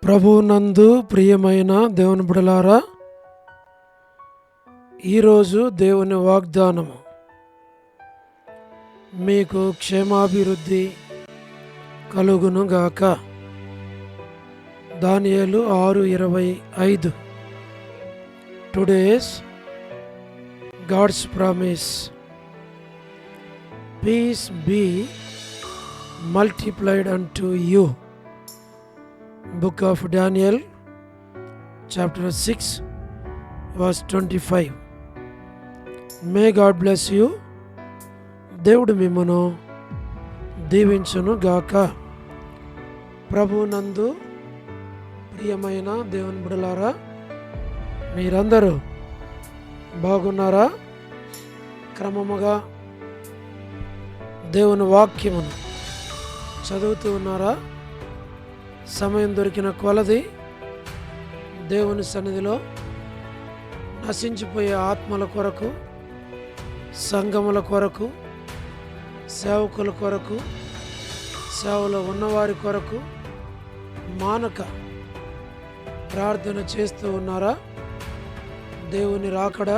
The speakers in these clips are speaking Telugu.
ప్రభువునందు ప్రియమైన దేవుని బిడ్డలారా, ఈరోజు దేవుని వాగ్దానము మీకు క్షేమాభివృద్ధి కలుగునుగాక. దానియేలు 6:25. Today's God's promise, peace be multiplied unto you. Book of Daniel, chapter 6, verse 25. May God bless you. దేవుడు మిమ్మను దీవించును గాక. ప్రభువునందు ప్రియమైన దేవుని బిడ్డలారా, మీరందరూ బాగున్నారా? క్రమముగా దేవుని వాక్యమును చదువుతూ ఉన్నారా? సమయం దొరికిన కొలది దేవుని సన్నిధిలో నశించిపోయే ఆత్మల కొరకు, సంఘముల కొరకు, సేవకుల కొరకు, సేవలో ఉన్నవారి కొరకు మానక ప్రార్థన చేస్తూ ఉన్నారా? దేవుని రాకడ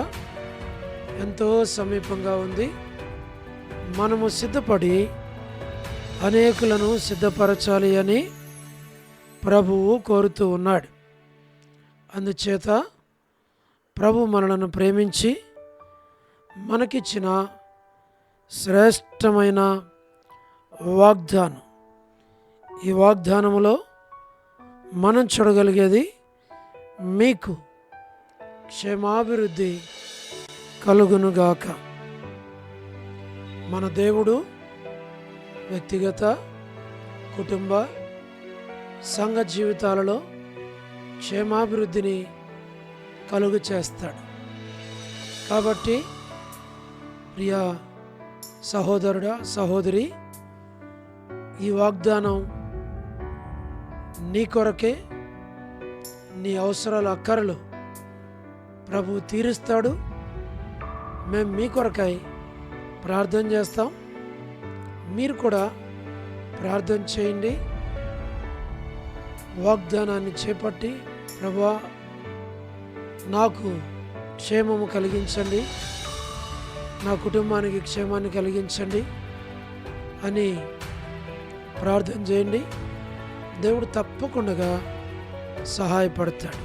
ఎంతో సమీపంగా ఉంది. మనము సిద్ధపడి అనేకులను సిద్ధపరచాలి అని ప్రభువు కోరుతూ ఉన్నాడు. అందుచేత ప్రభు మనలను ప్రేమించి మనకిచ్చిన శ్రేష్టమైన వాగ్దానం, ఈ వాగ్దానములో మనం చూడగలిగేది మీకు క్షేమాభివృద్ధి కలుగునుగాక. మన దేవుడు వ్యక్తిగత, కుటుంబ, సంఘ జీవితాలలో క్షేమాభివృద్ధిని కలుగు చేస్తాడు. కాబట్టి ప్రియ సహోదరుడా, సహోదరి, ఈ వాగ్దానం నీ కొరకే. నీ అవసరాలు, అక్కరలు ప్రభు తీరుస్తాడు. మేము మీ కొరకై ప్రార్థన చేస్తాం. మీరు కూడా ప్రార్థన చేయండి. వాగ్దానాన్ని చేపట్టి, ప్రభువా నాకు క్షేమము కలిగించండి, నా కుటుంబానికి క్షేమాన్ని కలిగించండి అని ప్రార్థన చేయండి. దేవుడు తప్పకుండా సహాయపడతాడు.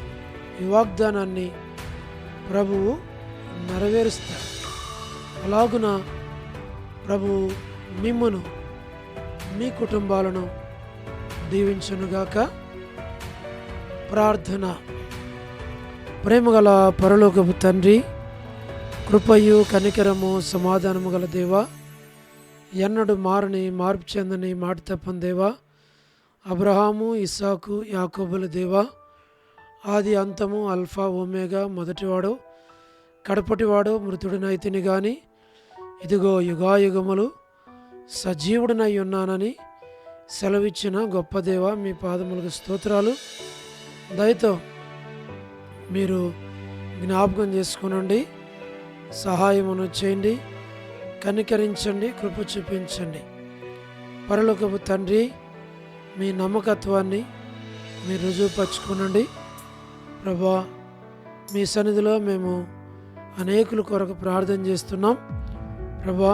ఈ వాగ్దానాన్ని ప్రభువు నెరవేరుస్తాడు. అలాగున ప్రభువు మిమ్మును, మీ కుటుంబాలను దీవించునుగాక. ప్రార్థన. ప్రేమగల పరలోకపు తండ్రి, కృపయు కనికరము సమాధానము గల దేవా, ఎన్నడు మారని మార్పు చెందని మాట తప్పని దేవా, అబ్రహాము, ఇస్సాకు, యాకోబుల దేవా, ఆది అంతము, అల్ఫా ఒమేగా, మొదటివాడు కడపటివాడు, మృతుడినైతిని గాని ఇదిగో యుగాయుగములు సజీవుడినై ఉన్నానని సెలవిచ్చిన గొప్ప దేవ, మీ పాదములకు స్తోత్రాలు. దయతో మీరు జ్ఞాపకం చేసుకునండి, సహాయమును చేయండి, కనికరించండి, కృప చూపించండి. పరలోకపు తండ్రి, మీ నమ్మకత్వాన్ని మీరు రుజువుపరుచుకునండి. ప్రభా, మీ సన్నిధిలో మేము అనేకుల కొరకు ప్రార్థన చేస్తున్నాం. ప్రభా,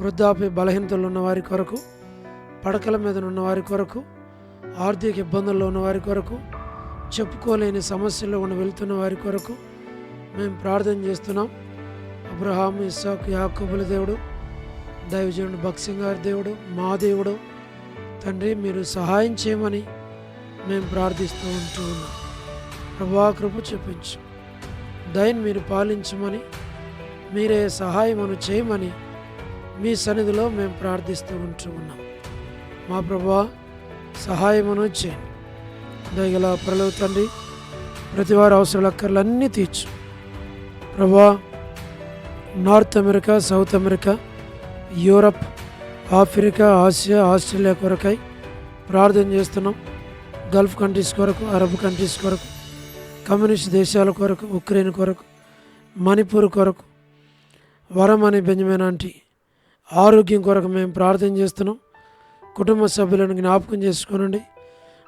వృద్ధాప్య బలహీనతలు ఉన్న వారి కొరకు, పడకల మీద ఉన్న వారి కొరకు, ఆర్థిక ఇబ్బందుల్లో ఉన్న వారి కొరకు, చెప్పుకోలేని సమస్యల్లో వెళ్తున్న వారి కొరకు మేము ప్రార్థన చేస్తున్నాం. అబ్రహాము, ఇస్సాకు, యాకోబుల దేవుడు, దైవజనుడు భక్సింగ్ గారి దేవుడు, మా దేవుడు తండ్రి, మీరు సహాయం చేయమని మేము ప్రార్థిస్తూ ఉంటూ ఉన్నాం. ప్రభా, కృప చూపించు, దయని మీరు పాలించమని, మీరే సహాయమును చేయమని మీ సన్నిధిలో మేము ప్రార్థిస్తూ ఉంటూ ఉన్నాం. మా ప్రభువా, సహాయమును చేయండి. దయగల పరలోక తండ్రి, ప్రతివారి అవసరాల అక్కర్లన్నీ తీర్చు. ప్రభువా, north America, south America, Europe, Africa, Asia, Australia కొరకై ప్రార్థన చేస్తున్నాం. గల్ఫ్ కంట్రీస్ కొరకు, అరబ్ కంట్రీస్ కొరకు, కమ్యూనిస్ట్ దేశాల కొరకు, ఉక్రెయిన్ కొరకు, మణిపూర్ కొరకు, వరమణి బెంజమిన్ ఆంటీ ఆరోగ్యం కొరకు మేము ప్రార్థన చేస్తున్నాం. కుటుంబ సభ్యులను జ్ఞాపకం చేసుకోనండి.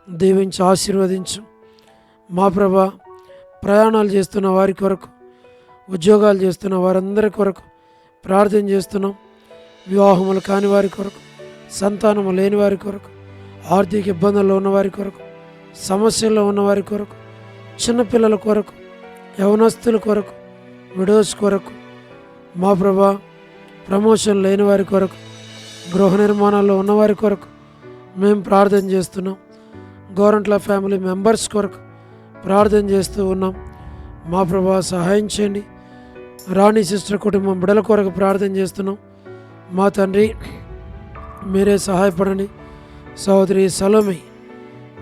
దీవించి ఆశీర్వదించు. మా ప్రభా, ప్రయాణాలు చేస్తున్న వారి కొరకు, ఉద్యోగాలు చేస్తున్న వారందరి కొరకు ప్రార్థన చేస్తున్నాం. వివాహములు కాని వారి కొరకు, సంతానము లేని వారి కొరకు, ఆర్థిక ఇబ్బందుల్లో ఉన్నవారి కొరకు, సమస్యల్లో ఉన్నవారి కొరకు, చిన్నపిల్లల కొరకు, యవనస్తుల కొరకు, విడోస్ కొరకు, మా ప్రభా ప్రమోషన్ లేని వారి కొరకు, గృహ నిర్మాణాల్లో ఉన్నవారి కొరకు మేము ప్రార్థన చేస్తున్నాం. గోరంట్ల ఫ్యామిలీ మెంబర్స్ కొరకు ప్రార్థన చేస్తూ ఉన్నాం. మా ప్రభా సహాయం చేయండి. రాణి సిస్టర్ కుటుంబం బిడల కొరకు ప్రార్థన చేస్తున్నాం. మా తండ్రి మీరే సహాయపడండి. సహోదరి సలోమి,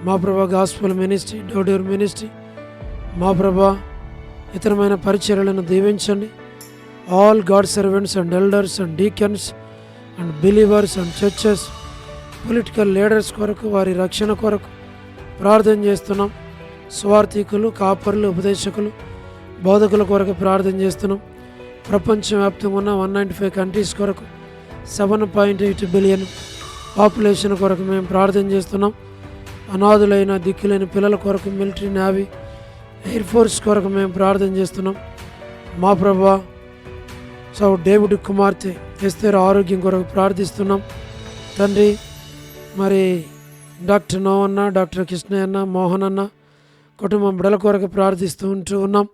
మా ప్రభా గాస్పుల్ మినిస్ట్రీ, డోడూర్ మినిస్ట్రీ, మా ప్రభా ఇతరమైన పరిచర్యలను దీవించండి. All God servants and elders and deacons and believers and churches, political leaders కొరకు, వారి రక్షణ కొరకు ప్రార్థన చేస్తున్నాం. స్వార్థికులు, కాపరులు, ఉపదేశకులు, బోధకుల కొరకు ప్రార్థన చేస్తున్నాం. ప్రపంచవ్యాప్తంగా ఉన్న 195 కంట్రీస్ కొరకు 7.8 బిలియన్ పాపులేషన్ కొరకు మేము ప్రార్థన చేస్తున్నాం. అనాథులైన దిక్కులేని పిల్లల కొరకు, మిలిటరీ, నేవీ, ఎయిర్ ఫోర్స్ కొరకు మేము ప్రార్థన చేస్తున్నాం. మా ప్రభా డేవిడ్ కుమార్తె ఎస్తేర్ ఆరోగ్యం కొరకు ప్రార్థిస్తున్నాం. తండ్రి, మరి డాక్టర్ నోవన్న, డాక్టర్ కృష్ణయ్యన్న, మోహన్ అన్న కుటుంబం బిడల కొరకు ప్రార్థిస్తూ ఉన్నాం.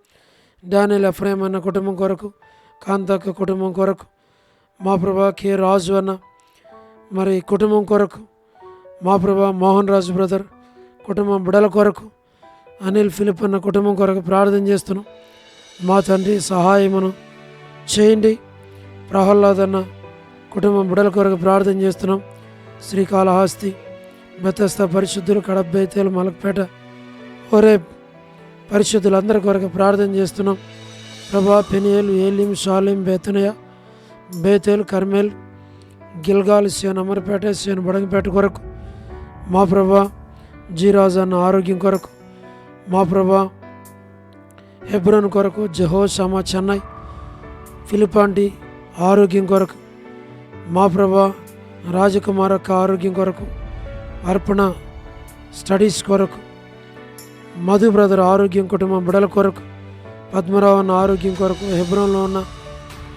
డానియల్ ఎఫ్రేమ్ అన్న కుటుంబం కొరకు, కాంతక్క కుటుంబం కొరకు, మా ప్రభా కె రాజు అన్న మరి కుటుంబం కొరకు, మా ప్రభా మోహన్ రాజు బ్రదర్ కుటుంబం బిడల కొరకు, అనిల్ ఫిలిప్ అన్న కుటుంబం కొరకు ప్రార్థన చేస్తున్నాం. మా తండ్రి సహాయమును చేయండి. ప్రహ్లాద్ అన్న కుటుంబం బిడల కొరకు ప్రార్థన చేస్తున్నాం. శ్రీకాళహస్తి, బెతస్త పరిశుద్ధులు, కడప, బేతేలు, మలక్పేట, ఒరే పరిశుద్ధులందరి కొరకు ప్రార్థన చేస్తున్నాం. ప్రభా పెనియేలు, ఏలిం, షాలిం, బేతనయ, బేతేలు, కర్మేల్, గిల్గాల్, సేన్ అమర్పేట, సేన్ బడంగపేట కొరకు, మా ప్రభా జీరాజు అన్న ఆరోగ్యం కొరకు, మా ప్రభా హెబ్రోన్ కొరకు, జెహోషామా చెన్నై, ఫిలిపాంటి ఆరోగ్యం కొరకు, మా ప్రభా రాజకుమార్ అక్క ఆరోగ్యం కొరకు, అర్పణ స్టడీస్ కొరకు, మధు బ్రదర్ ఆరోగ్యం కుటుంబం బిడల కొరకు, పద్మరావు అన్న ఆరోగ్యం కొరకు, హెబ్రోన్లో ఉన్న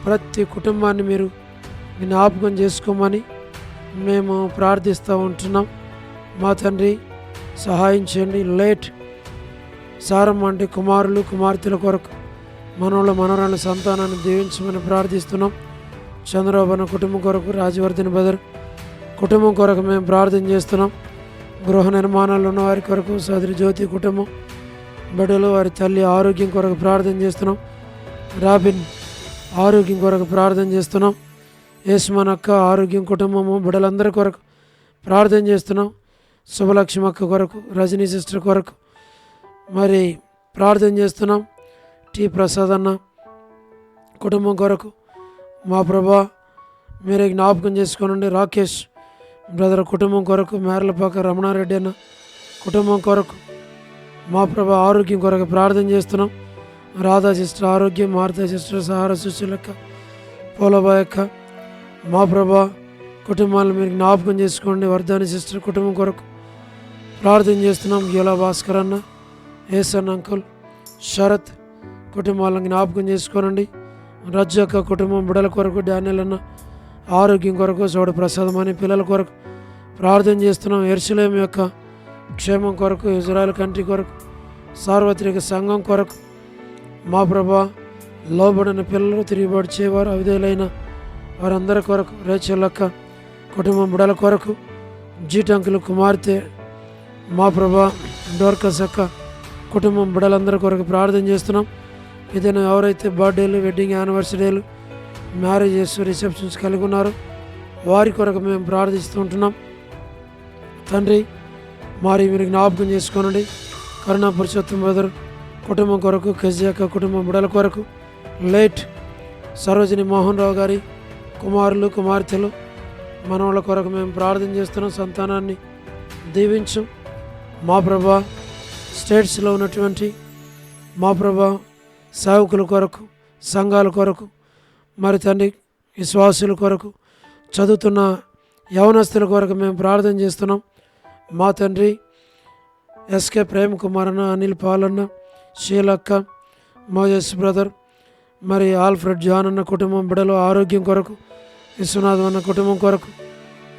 ప్రతి కుటుంబాన్ని మీరు జ్ఞాపకం చేసుకోమని మేము ప్రార్థిస్తూ ఉంటున్నాం. మా తండ్రి సహాయం చేయండి. లేట్ సారం అంటే కుమారులు, కుమార్తెల కొరకు, మనవల మనవరాల సంతానాన్ని దీవించమని ప్రార్థిస్తున్నాం. చంద్రబాబు అన్న కుటుంబం కొరకు, రాజవర్ధన్ బ్రదర్ కుటుంబం కొరకు మేము ప్రార్థన చేస్తున్నాం. గృహ నిర్మాణాలు ఉన్న వారి కొరకు, సోదరి జ్యోతి కుటుంబం బిడ్డలు, వారి తల్లి ఆరోగ్యం కొరకు ప్రార్థన చేస్తున్నాం. రాబిన్ ఆరోగ్యం కొరకు ప్రార్థన చేస్తున్నాం. యేస్మన్ అక్క ఆరోగ్యం కుటుంబము బిడ్డలందరి కొరకు ప్రార్థన చేస్తున్నాం. శుభలక్ష్మి అక్క కొరకు, రజనీ సిస్టర్ కొరకు మరి ప్రార్థన చేస్తున్నాం. టి ప్రసాద్ అన్న కుటుంబం కొరకు, మా ప్రభా మీరే జ్ఞాపకం చేసుకోనండి. రాకేష్ బ్రదర్ కుటుంబం కొరకు, మేర్లపాక రమణారెడ్డి అన్న కుటుంబం కొరకు, మా ప్రభా ఆరోగ్యం కొరకు ప్రార్థన చేస్తున్నాం. రాధా సిస్టర్ ఆరోగ్యం, మారుతా సిస్టర్, సహార సుశీలక్క, పోలబాయక్క, మా ప్రభా కుటుంబాలను మీరు జ్ఞాపకం చేసుకోండి. వర్ధాని సిస్టర్ కుటుంబం కొరకు ప్రార్థన చేస్తున్నాం. యోలా భాస్కర్ అన్న, ఏసన్ అంకుల్, శరత్ కుటుంబాలను జ్ఞాపకం చేసుకోనండి. రజ్జక్క కుటుంబం బిడల కొరకు, డానియల్ అన్న ఆరోగ్యం కొరకు, సోడ ప్రసాదం అని పిల్లల కొరకు ప్రార్థన చేస్తున్నాం. యెరూషలేం యొక్క క్షేమం కొరకు, ఇజ్రాయెల్ కంట్రీ కొరకు, సార్వత్రిక సంఘం కొరకు, మా ప్రభా లోబడిన పిల్లలు, తిరుగుబాటు చేయవారు, అవిధేయులైన వారందరి కొరకు, రేచల్లక్క కుటుంబం బిడల కొరకు, జీటంకులు కుమార్తె, మా ప్రభా డోర్కస్ అక్క కుటుంబం బిడలందరి కొరకు ప్రార్థన చేస్తున్నాం. ఏదైనా ఎవరైతే బర్త్డేలు, వెడ్డింగ్ యానివర్సరీలు, మ్యారేజెస్, రిసెప్షన్స్ కలిగి ఉన్నారో వారి కొరకు మేము ప్రార్థిస్తూ ఉంటున్నాం. తండ్రి మరి మీరు జ్ఞాపకం చేసుకోనండి. కరుణా పురుషోత్తం బ్రదర్ కుటుంబం కొరకు, కెజియాక కుటుంబం బిడల కొరకు, లేట్ సరోజిని మోహన్ రావు గారి కుమారులు, కుమార్తెలు, మనవల కొరకు మేము ప్రార్థన చేస్తున్నాం. సంతానాన్ని దీవించు. మా ప్రభా స్టేట్స్లో ఉన్నటువంటి మా ప్రభా సేవకుల కొరకు, సంఘాల కొరకు, మరి తండ్రి విశ్వాసుల కొరకు, చదువుతున్న యవనస్తుల కొరకు మేము ప్రార్థన చేస్తున్నాం. మా తండ్రి ఎస్కే ప్రేమ్ కుమార్ అన్న, అనిల్ పాలన్న, షీలక్క, మోజెస్ బ్రదర్, మరి ఆల్ఫ్రెడ్ జాన్ అన్న కుటుంబం బిడలు ఆరోగ్యం కొరకు, విశ్వనాథం అన్న కుటుంబం కొరకు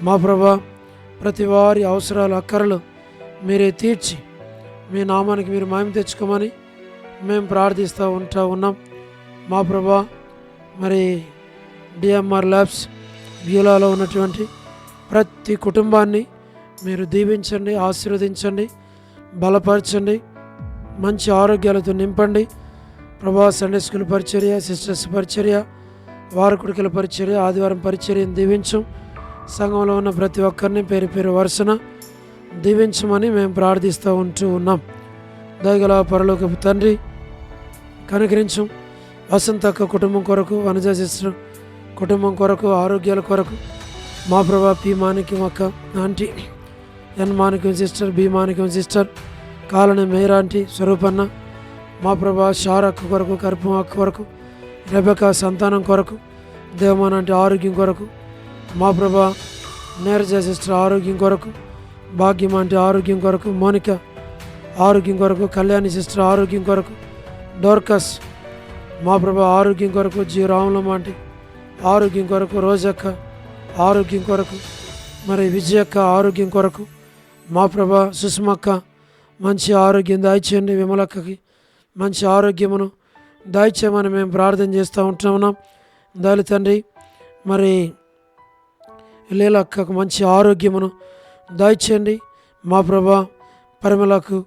మా ప్రభా ప్రతి వారి అవసరాలు అక్కరలు మీరే తీర్చి మీ నామానికి మీరు మహిమ తెచ్చుకోమని మేము ప్రార్థిస్తూ ఉన్నాం. మా ప్రభా మరి డిఎంఆర్ ల్యాబ్స్ బ్యూలాలో ఉన్నటువంటి ప్రతి కుటుంబాన్ని మీరు దీవించండి, ఆశీర్వదించండి, బలపరచండి, మంచి ఆరోగ్యాలతో నింపండి. ప్రభా సండే స్కూల్ పరిచర్య, సిస్టర్స్ పరిచర్య, వారకుడికల పరిచర్య, ఆదివారం పరిచర్యను దీవించం. సంఘంలో ఉన్న ప్రతి ఒక్కరిని పేరు పేరు వరుసన దీవించమని మేము ప్రార్థిస్తూ ఉన్నాం. దయగల పరలోకపు తండ్రి కనికరించం. వసంతక్క కుటుంబం కొరకు, వనజ సిస్టర్ కుటుంబం కొరకు, ఆరోగ్యాల కొరకు మా ప్రభా పి మాణిక్యం అక్క ఆంటీ, ఎన్ మాణిక్యం సిస్టర్, బి మాణిక్యం సిస్టర్, కాలనీ మేరా ఆంటీ, స్వరూపన్న, మా ప్రభా షారక్క కొరకు, కర్పం అక్క కొరకు, రెబెకా సంతానం కొరకు, దేవమాన్ అంటే ఆరోగ్యం కొరకు, మా ప్రభా నీరజ సిస్టర్ ఆరోగ్యం కొరకు, భాగ్యం అంటే ఆరోగ్యం కొరకు, మోనిక ఆరోగ్యం కొరకు, కళ్యాణి సిస్టర్ ఆరోగ్యం కొరకు, డోర్కస్ మా ప్రభా ఆరోగ్యం కొరకు, జీ రాములమ్మ అంటే ఆరోగ్యం కొరకు, రోజక్క ఆరోగ్యం కొరకు, మరి విజయక్క ఆరోగ్యం కొరకు, మా ప్రభా సుష్మక్క మంచి ఆరోగ్యం దయచేయండి, విమలక్కకి మంచి ఆరోగ్యమును దయచేయమని మేము ప్రార్థన చేస్తూ ఉంటున్నాం. దాని తండ్రి మరి లీలక్కకు మంచి ఆరోగ్యమును దయచేయండి. మా ప్రభా పరిమళకు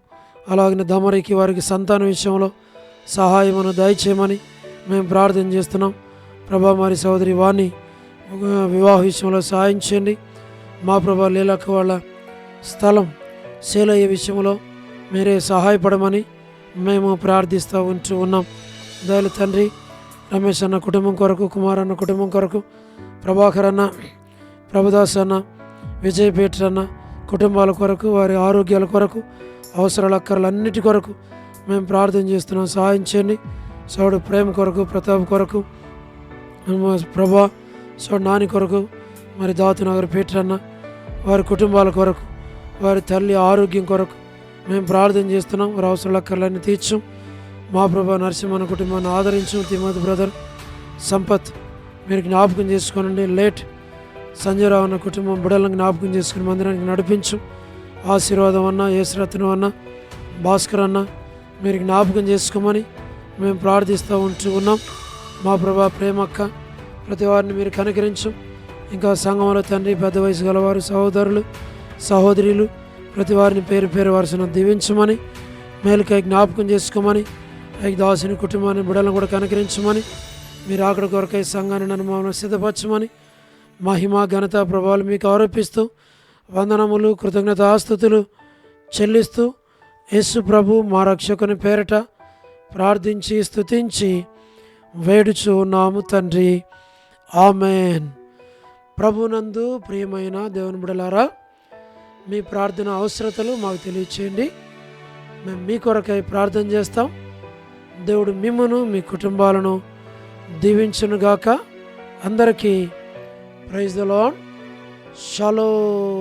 అలాగే దమరికి వారికి సంతాన విషయంలో సహాయమును దయచేయమని మేము ప్రార్థన చేస్తున్నాం. ప్రభా మరి సోదరి వాణి వివాహ విషయంలో సహాయం చేయండి. మా ప్రభా లీలక్క వాళ్ళ స్థలం సేల్ అయ్యే విషయంలో మీరే సహాయపడమని మేము ప్రార్థిస్తూ ఉన్నాం. దయలు తండ్రి రమేష్ అన్న కుటుంబం కొరకు, కుమార్ అన్న కుటుంబం కొరకు, ప్రభాకర్ అన్న, ప్రభుదాస్ అన్న, విజయ్ పీటర్ అన్న కుటుంబాల కొరకు, వారి ఆరోగ్యాల కొరకు, అవసరాల అక్కర్లన్నిటి కొరకు మేము ప్రార్థన చేస్తున్నాం. సహాయం చేయండి. సోడు ప్రేమ కొరకు, ప్రతాప్ కొరకు, ప్రభా సోడు నాని కొరకు, మరి దాతునగర్ పీటర్ అన్న వారి కుటుంబాల కొరకు, వారి తల్లి ఆరోగ్యం కొరకు మేము ప్రార్థన చేస్తున్నాం. వారి అవసరాల అక్కర్లన్నీ తీర్చం. మా ప్రభా నరసింహన కుటుంబాన్ని ఆదరించు. తిమోతి బ్రదర్ సంపత్ మీరు జ్ఞాపకం చేసుకోనండి. లేట్ సంజయరావు అన్న కుటుంబం బిడలను జ్ఞాపకం చేసుకుని మందిరానికి నడిపించు. ఆశీర్వాదం అన్న, యేసురత్నం అన్న, భాస్కర్ అన్న మీరు జ్ఞాపకం చేసుకోమని మేము ప్రార్థిస్తూ ఉన్నాం. మా ప్రభా ప్రేమక్క ప్రతి వారిని మీరు కనికరించు. ఇంకా సంఘంలో తండ్రి పెద్ద వయసు గలవారు, సహోదరులు, సహోదరులు ప్రతి వారిని పేరు పేరు వరుసను దీవించమని, మేలుకై జ్ఞాపకం చేసుకోమని, దాసుని కుటుంబాన్ని బిడలను కూడా కనికరించమని, మీరు అక్కడ కొరకై సంఘాన్ని నన్ను మమ్మల్ని సిద్ధపరచమని, మహిమ ఘనత ప్రభావాలు మీకు ఆరోపిస్తూ వందనములు కృతజ్ఞతాస్తుతులు చెల్లిస్తూ యేసు ప్రభు మా రక్షకుని పేరట ప్రార్థించి స్తుతించి వేడుచు ఉన్నాము తండ్రి. ఆమెన్. ప్రభునందు ప్రియమైన దేవుని బిడలారా, మీ ప్రార్థన అవసరతలు మాకు తెలియచేయండి. మేము మీ కొరకై ప్రార్థన చేస్తాం. దేవుడు మిమ్మును మీ కుటుంబాలను దీవించునుగాక. అందరికీ ప్రైజ్ ది లార్డ్. షలోమ్.